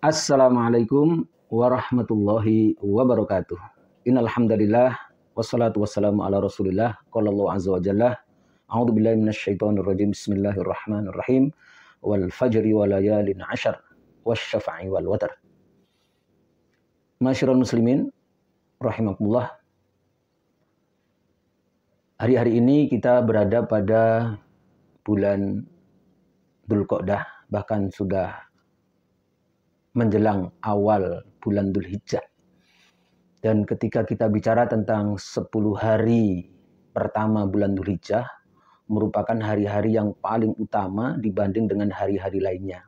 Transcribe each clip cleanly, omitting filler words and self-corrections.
Assalamualaikum warahmatullahi wabarakatuh. Innal hamdalillah wassalatu wassalamu ala Rasulillah. Qala Allah azza wa jalla, a'udzu billahi minasyaitonir rajim. Bismillahirrahmanirrahim. Wal fajri wa layalin 'ashar wasyafa'i wal watar. Masyiral muslimin rahimakumullah. Hari-hari ini kita berada pada bulan Dzulqa'dah, bahkan sudah menjelang awal bulan Dzulhijjah. Dan ketika kita bicara tentang 10 hari pertama bulan Dzulhijjah, merupakan hari-hari yang paling utama dibanding dengan hari-hari lainnya.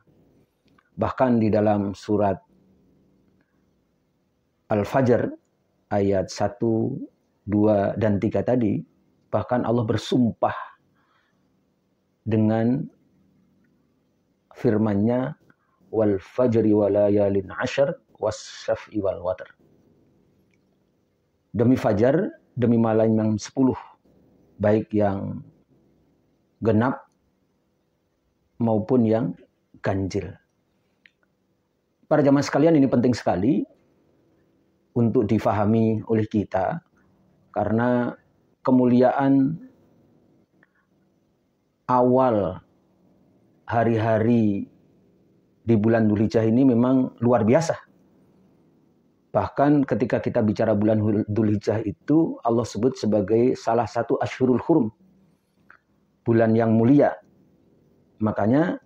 Bahkan di dalam surat Al-Fajr ayat 1, 2, dan 3 tadi, bahkan Allah bersumpah dengan firman-Nya, wal fajri wa layalin 'ashar wasyaf'i wal watar. Demi fajar, demi malam yang 10, baik yang genap maupun yang ganjil. Para jamaah sekalian, ini penting sekali untuk difahami oleh kita, karena kemuliaan awal hari-hari di bulan Dzulhijjah ini memang luar biasa. Bahkan ketika kita bicara bulan Dzulhijjah itu, Allah sebut sebagai salah satu Asyhurul Hurum, bulan yang mulia. Makanya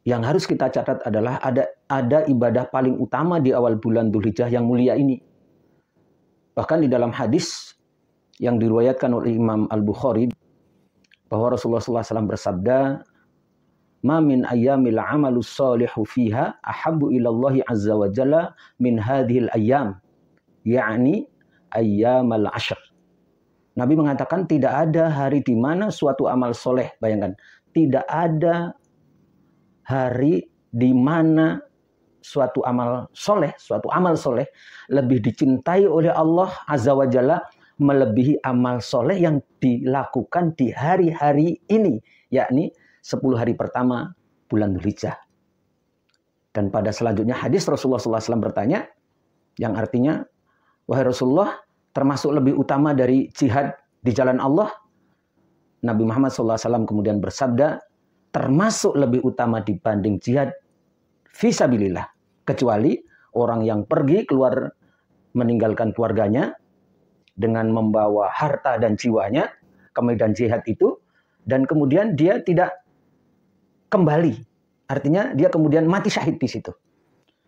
yang harus kita catat adalah ada ibadah paling utama di awal bulan Dzulhijjah yang mulia ini. Bahkan di dalam hadis yang diriwayatkan oleh Imam Al-Bukhari, bahwa Rasulullah SAW bersabda, ma min ayyamil amalus sholihu fiha ahabbu ilallahi azza wa jalla min hadhil ayyam, yakni ayyamal ashr. Nabi mengatakan tidak ada hari di mana suatu amal soleh, bayangkan, tidak ada hari di mana suatu amal soleh lebih dicintai oleh Allah azza wa jalla melebihi amal soleh yang dilakukan di hari-hari ini, yakni 10 hari pertama bulan Dzulhijjah. Dan pada selanjutnya hadis Rasulullah SAW bertanya, yang artinya, wahai Rasulullah, termasuk lebih utama dari jihad di jalan Allah? Nabi Muhammad SAW kemudian bersabda, termasuk lebih utama dibanding jihad fisabilillah, kecuali orang yang pergi keluar meninggalkan keluarganya dengan membawa harta dan jiwanya ke medan jihad itu, dan kemudian dia tidak kembali. Artinya dia kemudian mati syahid di situ.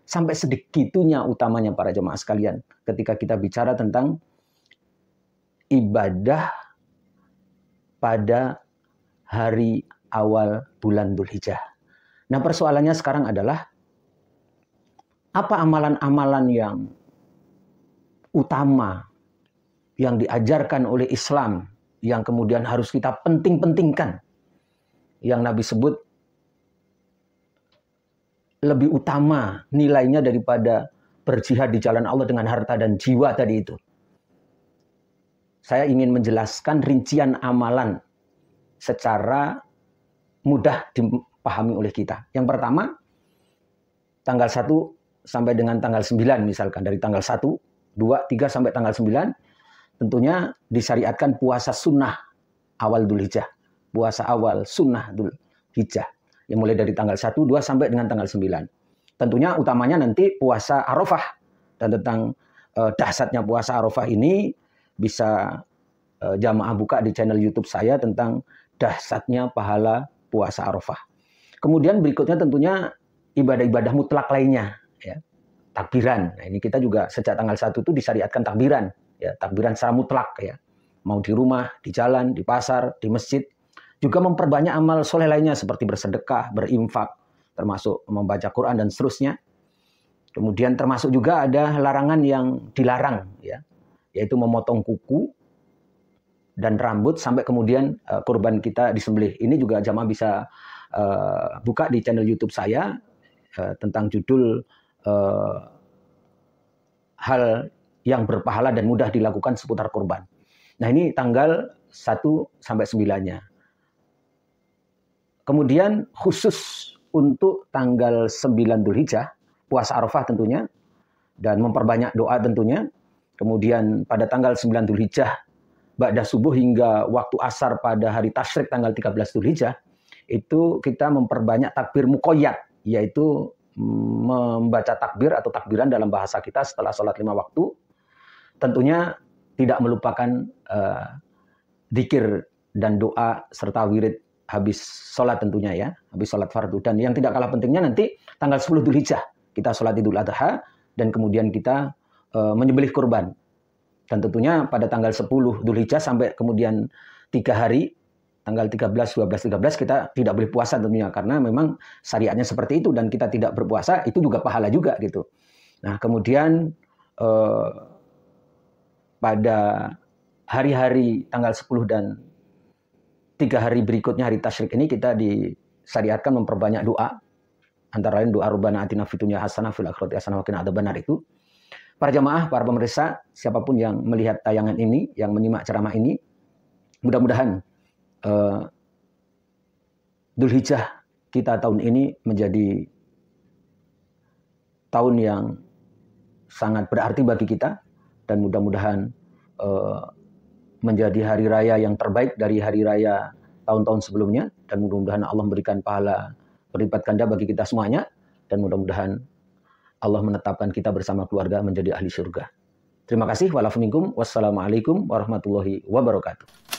Sampai sedikitunya utamanya para jemaah sekalian ketika kita bicara tentang ibadah pada hari awal bulan Dzulhijjah. Nah, persoalannya sekarang adalah, apa amalan-amalan yang utama yang diajarkan oleh Islam yang kemudian harus kita penting-pentingkan, yang Nabi sebut lebih utama nilainya daripada berjihad di jalan Allah dengan harta dan jiwa tadi itu. Saya ingin menjelaskan rincian amalan secara mudah dipahami oleh kita. Yang pertama, tanggal 1 sampai dengan tanggal 9 misalkan, dari tanggal 1, 2, 3 sampai tanggal 9, tentunya disyariatkan puasa sunnah awal Dzulhijjah. Puasa awal sunnah Dzulhijjah, yang mulai dari tanggal 1, 2 sampai dengan tanggal 9. Tentunya utamanya nanti puasa Arafah. Dan tentang dahsyatnya puasa Arafah ini bisa jamaah buka di channel YouTube saya tentang dahsyatnya pahala puasa Arafah. Kemudian berikutnya tentunya ibadah-ibadah mutlak lainnya, ya. Takbiran. Nah, ini kita juga sejak tanggal 1 itu disyariatkan takbiran, ya, takbiran secara mutlak, ya. Mau di rumah, di jalan, di pasar, di masjid. Juga memperbanyak amal soleh lainnya seperti bersedekah, berinfak, termasuk membaca Quran dan seterusnya. Kemudian termasuk juga ada larangan yang dilarang, ya, yaitu memotong kuku dan rambut sampai kemudian kurban kita disembelih. Ini juga jamaah bisa buka di channel YouTube saya tentang judul hal yang berpahala dan mudah dilakukan seputar kurban. Nah, ini tanggal 1 sampai 9-nya. Kemudian khusus untuk tanggal 9 Dzulhijjah, puasa Arafah tentunya, dan memperbanyak doa tentunya. Kemudian pada tanggal 9 Dzulhijjah, ba'da subuh hingga waktu asar pada hari tasyrik tanggal 13 Dzulhijjah, itu kita memperbanyak takbir muqayyad, yaitu membaca takbir atau takbiran dalam bahasa kita setelah sholat 5 waktu. Tentunya tidak melupakan dzikir dan doa serta wirid habis sholat tentunya ya, habis sholat fardu. Dan yang tidak kalah pentingnya nanti tanggal 10 Dzulhijjah kita sholat Idul Adha dan kemudian kita menyembelih kurban. Dan tentunya pada tanggal 10 Dzulhijjah sampai kemudian 3 hari, tanggal 13, 12, 13 kita tidak boleh puasa tentunya karena memang syariatnya seperti itu, dan kita tidak berpuasa itu juga pahala juga gitu. Nah, kemudian pada hari-hari tanggal 10 dan 3 hari berikutnya hari tasyrik ini kita disyariatkan memperbanyak doa, antara lain doa Rabbana atina fid dunya hasanah fil akhirati hasanah wa qina adzabannar itu. Para jamaah, para pemirsa, siapapun yang melihat tayangan ini, yang menyimak ceramah ini, mudah-mudahan Dzulhijjah kita tahun ini menjadi tahun yang sangat berarti bagi kita, dan mudah-mudahan menjadi hari raya yang terbaik dari hari raya tahun-tahun sebelumnya, dan mudah-mudahan Allah memberikan pahala berlipat ganda bagi kita semuanya, dan mudah-mudahan Allah menetapkan kita bersama keluarga menjadi ahli surga. Terima kasih. Wassalamualaikum warahmatullahi wabarakatuh.